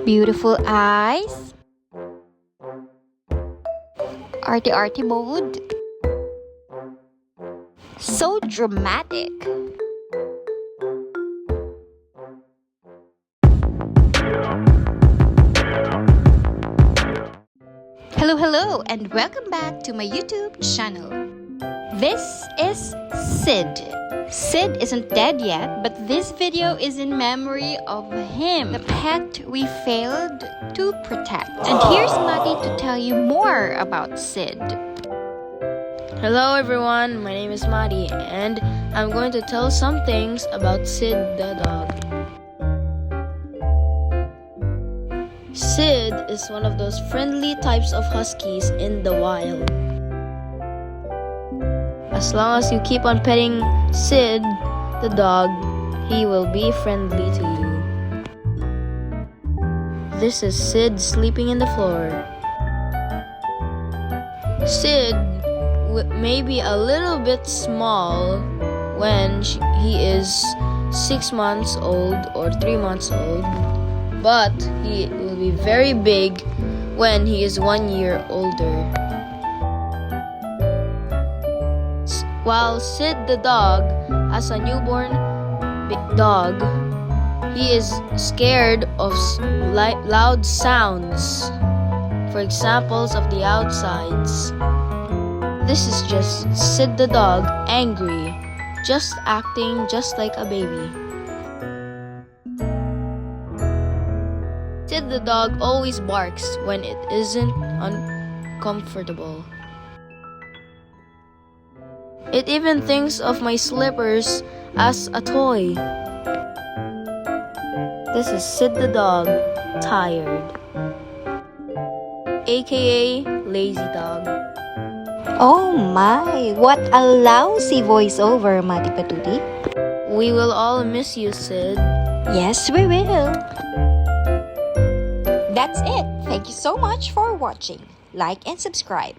Beautiful eyes. Arty-arty mode. So dramatic. Hello, and welcome back to my YouTube channel. This is Sid. Sid isn't dead yet, but this video is in memory of him, the pet we failed to protect. And here's Maddie to tell you more about Sid. Hello everyone, my name is Maddie, and I'm going to tell some things about Sid the dog. Sid is one of those friendly types of huskies in the wild. As long as you keep on petting Sid the dog, he will be friendly to you. This is Sid sleeping in the floor. Sid may be a little bit small when he is 6 months old or 3 months old, but he will be very big when he is 1 year older. While Sid the dog, as a newborn dog, he is scared of loud sounds, for examples of the outsides. This is just Sid the dog angry, just acting just like a baby. Sid the dog always barks when it isn't uncomfortable. It even thinks of my slippers as a toy. This is Sid the dog, tired, aka lazy dog. Oh my, what a lousy voiceover, Mati Patuti. We will all miss you, Sid. Yes, we will. That's it. Thank you so much for watching. Like and subscribe.